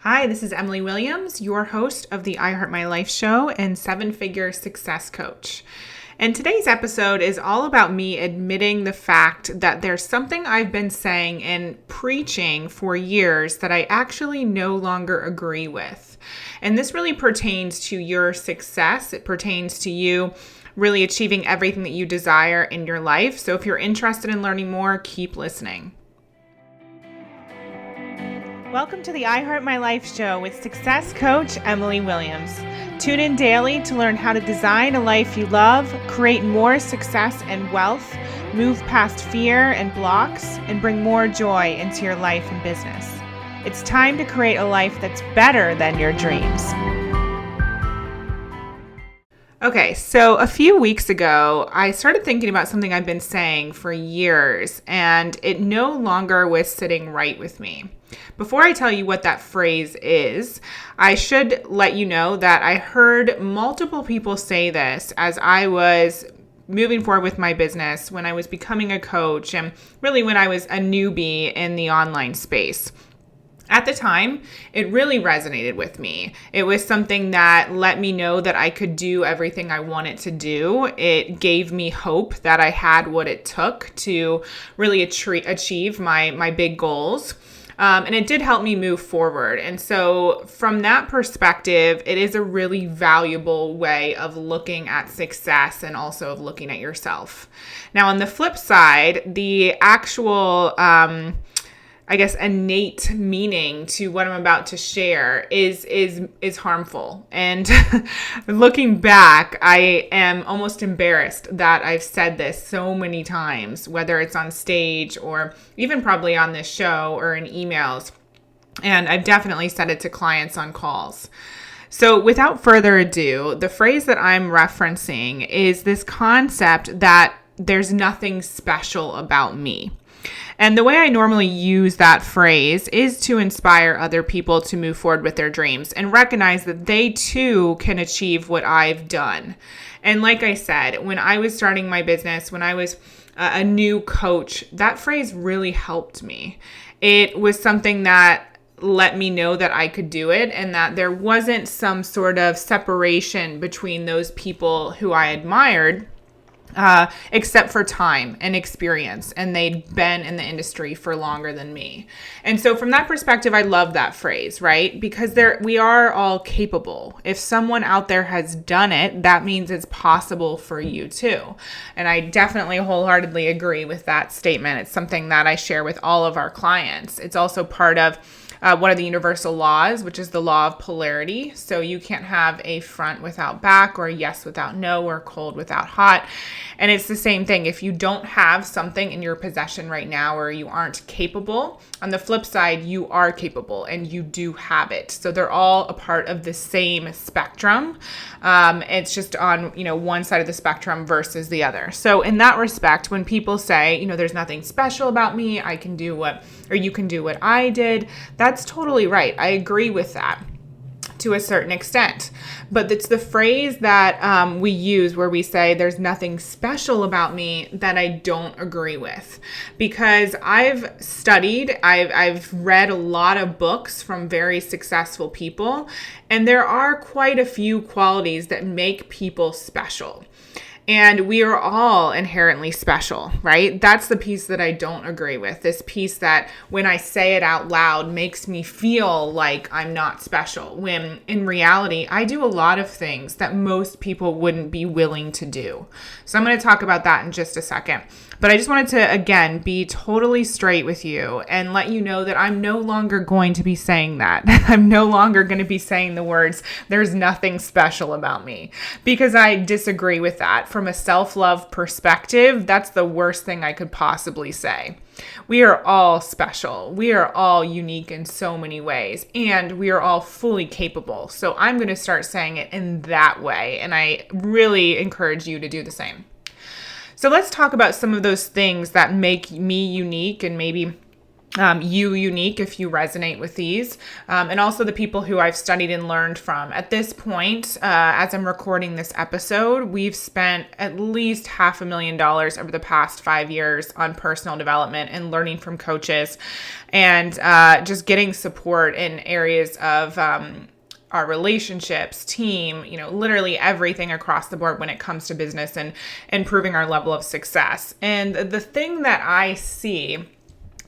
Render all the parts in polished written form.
Hi, this is Emily Williams, your host of the I Heart My Life show and seven-figure success coach. And today's episode is all about me admitting the fact that there's something I've been saying and preaching for years that I actually no longer agree with. And this really pertains to your success. It pertains to you really achieving everything that you desire in your life. So if you're interested in learning more, keep listening. Welcome to the I Heart My Life show with success coach Emily Williams. Tune in daily to learn how to design a life you love, create more success and wealth, move past fear and blocks, and bring more joy into your life and business. It's time to create a life that's better than your dreams. Okay, so a few weeks ago, I started thinking about something I've been saying for years, and it no longer was sitting right with me. Before I tell you what that phrase is, I should let you know that I heard multiple people say this as I was moving forward with my business, when I was becoming a coach, and really when I was a newbie in the online space. At the time, it really resonated with me. It was something that let me know that I could do everything I wanted to do. It gave me hope that I had what it took to really achieve my big goals. And it did help me move forward. And so from that perspective, it is a really valuable way of looking at success and also of looking at yourself. Now, on the flip side, the actual innate meaning to what I'm about to share is harmful. And looking back, I am almost embarrassed that I've said this so many times, whether it's on stage or even probably on this show or in emails. And I've definitely said it to clients on calls. So without further ado, the phrase that I'm referencing is this concept that there's nothing special about me. And the way I normally use that phrase is to inspire other people to move forward with their dreams and recognize that they too can achieve what I've done. And like I said, when I was starting my business, when I was a new coach, that phrase really helped me. It was something that let me know that I could do it and that there wasn't some sort of separation between those people who I admired, except for time and experience, and they'd been in the industry for longer than me. And so from that perspective, I love that phrase, right? Because we are all capable. If someone out there has done it, that means it's possible for you too. And I definitely wholeheartedly agree with that statement. It's something that I share with all of our clients. It's also part of one of the universal laws, which is the law of polarity. So you can't have a front without back, or a yes without no, or cold without hot. And it's the same thing. If you don't have something in your possession right now, or you aren't capable, on the flip side, you are capable and you do have it. So they're all a part of the same spectrum. It's just on, one side of the spectrum versus the other. So in that respect, when people say, there's nothing special about me, I can do you can do what I did, that's totally right. I agree with that to a certain extent. But it's the phrase that we use where we say there's nothing special about me that I don't agree with. Because I've studied, I've read a lot of books from very successful people, and there are quite a few qualities that make people special. And we are all inherently special, right? That's the piece that I don't agree with. This piece that when I say it out loud makes me feel like I'm not special, when in reality, I do a lot of things that most people wouldn't be willing to do. So I'm going to talk about that in just a second. But I just wanted to, again, be totally straight with you and let you know that I'm no longer going to be saying that. I'm no longer going to be saying the words, there's nothing special about me, because I disagree with that. From a self-love perspective, that's the worst thing I could possibly say. We are all special. We are all unique in so many ways, and we are all fully capable. So I'm going to start saying it in that way, and I really encourage you to do the same. So let's talk about some of those things that make me unique and maybe you unique if you resonate with these, and also the people who I've studied and learned from. At this point, as I'm recording this episode, we've spent at least $500,000 over the past 5 years on personal development and learning from coaches, and just getting support in areas of our relationships, team, literally everything across the board when it comes to business and improving our level of success. And the thing that I see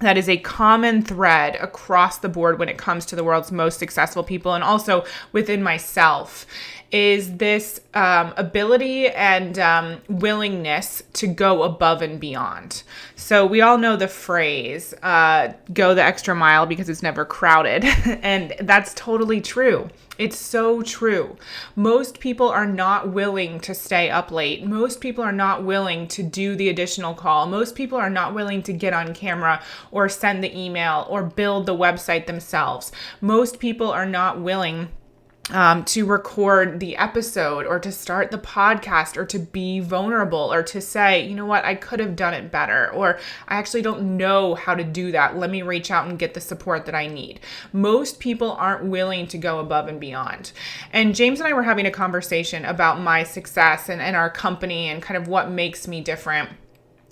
that is a common thread across the board when it comes to the world's most successful people, and also within myself, is this ability and willingness to go above and beyond. So we all know the phrase, go the extra mile because it's never crowded. And that's totally true. It's so true. Most people are not willing to stay up late. Most people are not willing to do the additional call. Most people are not willing to get on camera or send the email or build the website themselves. Most people are not willing to record the episode or to start the podcast or to be vulnerable or to say, you know what, I could have done it better, or I actually don't know how to do that. Let me reach out and get the support that I need. Most people aren't willing to go above and beyond. And James and I were having a conversation about my success and our company and kind of what makes me different.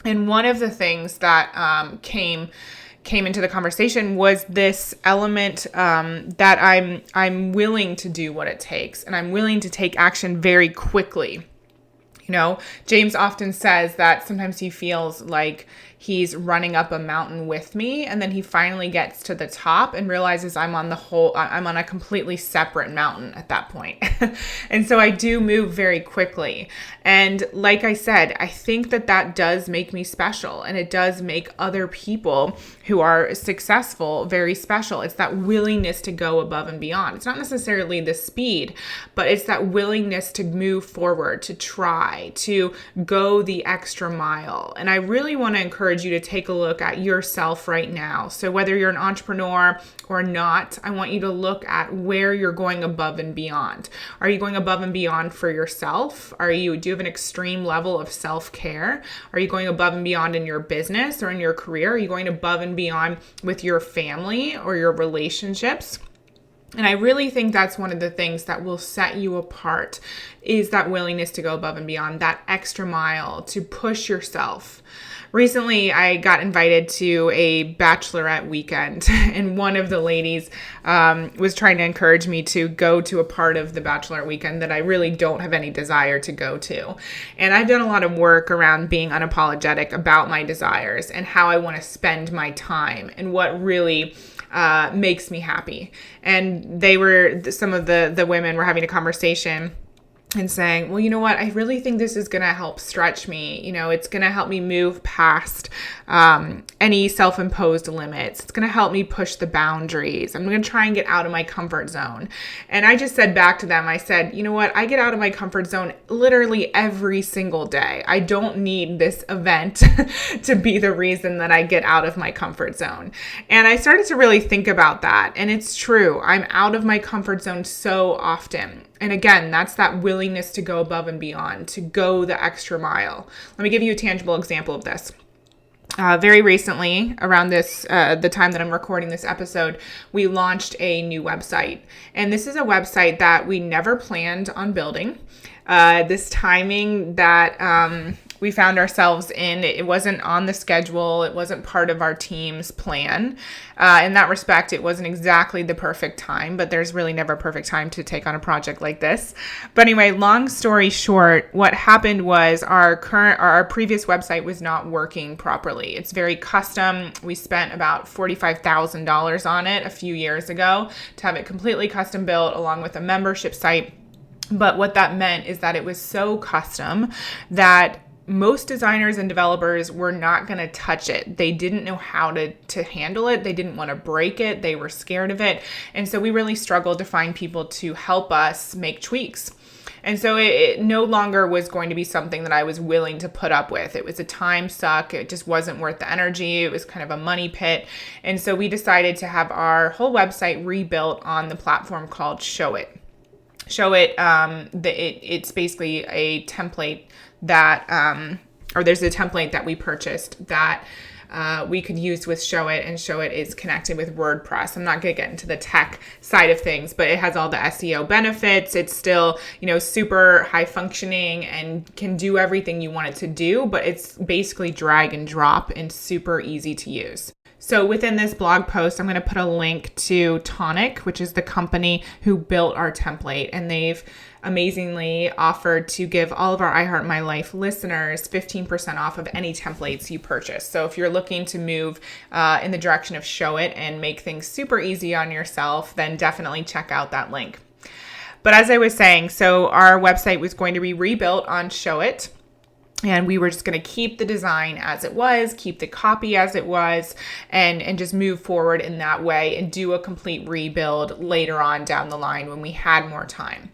And one of the things that came into the conversation was this element that I'm willing to do what it takes, and I'm willing to take action very quickly. James often says that sometimes he feels like he's running up a mountain with me, and then he finally gets to the top and realizes I'm on a completely separate mountain at that point. And so I do move very quickly. And like I said, I think that does make me special, and it does make other people who are successful very special. It's that willingness to go above and beyond. It's not necessarily the speed, but it's that willingness to move forward, to try, to go the extra mile. And I really want to encourage you to take a look at yourself right now. So whether you're an entrepreneur or not, I want you to look at where you're going above and beyond. Are you going above and beyond for yourself? Do you have an extreme level of self-care? Are you going above and beyond in your business or in your career? Are you going above and beyond with your family or your relationships? And I really think that's one of the things that will set you apart, is that willingness to go above and beyond, that extra mile, to push yourself. Recently, I got invited to a bachelorette weekend, and one of the ladies was trying to encourage me to go to a part of the bachelorette weekend that I really don't have any desire to go to. And I've done a lot of work around being unapologetic about my desires and how I want to spend my time and what really makes me happy. And some of the women were having a conversation and saying, well, you know what, I really think this is going to help stretch me. It's going to help me move past any self-imposed limits. It's going to help me push the boundaries. I'm going to try and get out of my comfort zone. And I just said back to them, I said, you know what, I get out of my comfort zone literally every single day. I don't need this event to be the reason that I get out of my comfort zone. And I started to really think about that. And it's true. I'm out of my comfort zone so often. And again, that's that willingness to go above and beyond, to go the extra mile. Let me give you a tangible example of this. Very recently, around the time that I'm recording this episode, we launched a new website. And this is a website that we never planned on building. This timing that we found ourselves in, it wasn't on the schedule. It wasn't part of our team's plan. In that respect, it wasn't exactly the perfect time, but there's really never a perfect time to take on a project like this. But anyway, long story short, what happened was our previous website was not working properly. It's very custom. We spent about $45,000 on it a few years ago to have it completely custom built along with a membership site. But what that meant is that it was so custom that most designers and developers were not going to touch it. They didn't know how to handle it. They didn't want to break it. They were scared of it. And so we really struggled to find people to help us make tweaks. And so it no longer was going to be something that I was willing to put up with. It was a time suck. It just wasn't worth the energy. It was kind of a money pit. And so we decided to have our whole website rebuilt on the platform called Show It. It's basically a template that, or there's a template that we purchased that we could use with Show It, and Show It is connected with WordPress. I'm not going to get into the tech side of things, but it has all the SEO benefits. It's still, super high functioning and can do everything you want it to do, but it's basically drag and drop and super easy to use. So within this blog post, I'm going to put a link to Tonic, which is the company who built our template, and they've amazingly offered to give all of our I Heart My Life listeners 15% off of any templates you purchase. So if you're looking to move in the direction of Show It and make things super easy on yourself, then definitely check out that link. But as I was saying, so our website was going to be rebuilt on Show It. And we were just going to keep the design as it was, keep the copy as it was, and just move forward in that way and do a complete rebuild later on down the line when we had more time.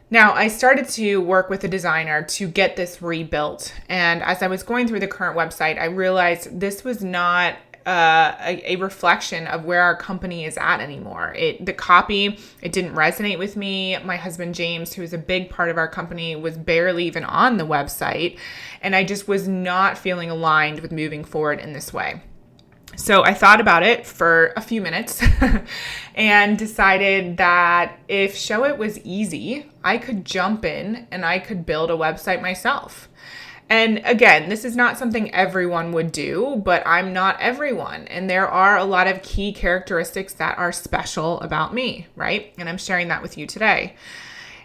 Now, I started to work with a designer to get this rebuilt. And as I was going through the current website, I realized this was not a reflection of where our company is at anymore. The copy, it didn't resonate with me. My husband, James, who is a big part of our company, was barely even on the website. And I just was not feeling aligned with moving forward in this way. So I thought about it for a few minutes and decided that if Show It was easy, I could jump in and I could build a website myself. And again, this is not something everyone would do, but I'm not everyone. And there are a lot of key characteristics that are special about me, right? And I'm sharing that with you today.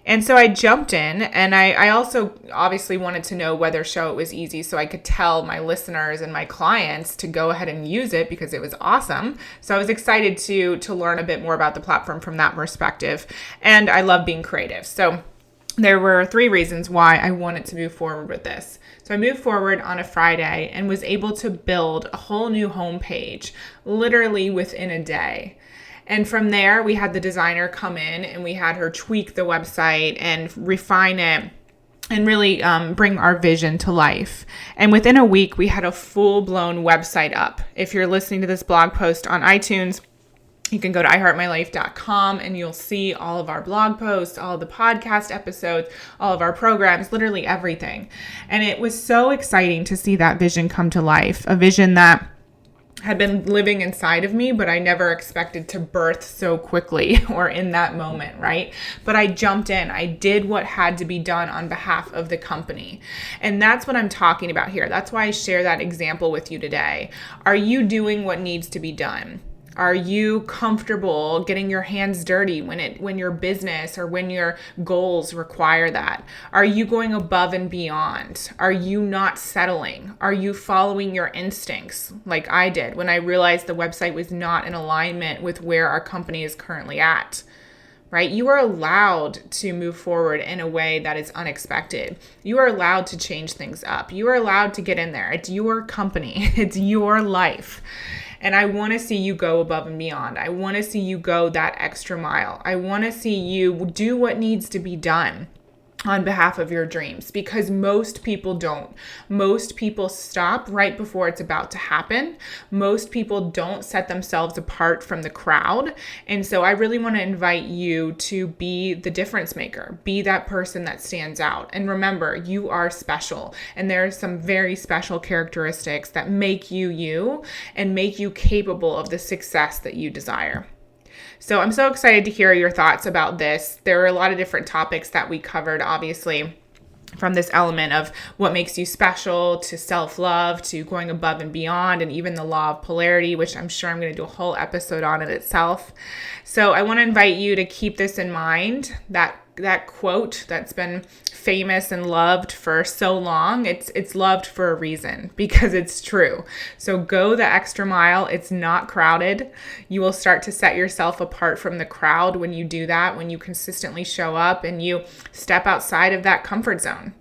And so I jumped in, and I also obviously wanted to know whether Show It was easy so I could tell my listeners and my clients to go ahead and use it because it was awesome. So I was excited to learn a bit more about the platform from that perspective. And I love being creative. So there were 3 reasons why I wanted to move forward with this. So I moved forward on a Friday and was able to build a whole new homepage literally within a day. And from there, we had the designer come in and we had her tweak the website and refine it and really bring our vision to life. And within a week, we had a full-blown website up. If you're listening to this blog post on iTunes, you can go to iheartmylife.com and you'll see all of our blog posts, all of the podcast episodes, all of our programs, literally everything. And it was so exciting to see that vision come to life, a vision that had been living inside of me, but I never expected to birth so quickly or in that moment, right? But I jumped in. I did what had to be done on behalf of the company. And that's what I'm talking about here. That's why I share that example with you today. Are you doing what needs to be done? Are you comfortable getting your hands dirty when your business or when your goals require that? Are you going above and beyond? Are you not settling? Are you following your instincts like I did when I realized the website was not in alignment with where our company is currently at? Right? You are allowed to move forward in a way that is unexpected. You are allowed to change things up. You are allowed to get in there. It's your company. It's your life. And I want to see you go above and beyond. I want to see you go that extra mile. I want to see you do what needs to be done on behalf of your dreams, because most people don't. Most people stop right before it's about to happen. Most people don't set themselves apart from the crowd. And so I really want to invite you to be the difference maker, be that person that stands out. And remember, you are special. And there are some very special characteristics that make you you and make you capable of the success that you desire. So I'm so excited to hear your thoughts about this. There are a lot of different topics that we covered, obviously, from this element of what makes you special to self-love to going above and beyond, and even the Law of Polarity, which I'm sure I'm going to do a whole episode on it itself. So I want to invite you to keep this in mind, that quote that's been famous and loved for so long. It's loved for a reason, because it's true. So go the extra mile. It's not crowded. You will start to set yourself apart from the crowd when you do that, when you consistently show up and you step outside of that comfort zone.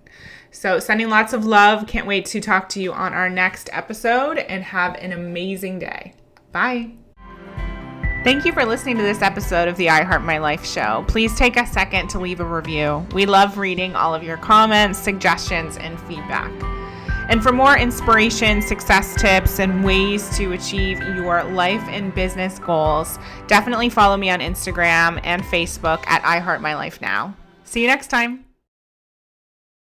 So sending lots of love. Can't wait to talk to you on our next episode, and have an amazing day. Bye. Thank you for listening to this episode of the I Heart My Life show. Please take a second to leave a review. We love reading all of your comments, suggestions, and feedback. And for more inspiration, success tips, and ways to achieve your life and business goals, definitely follow me on Instagram and Facebook at I Heart My Life Now. See you next time.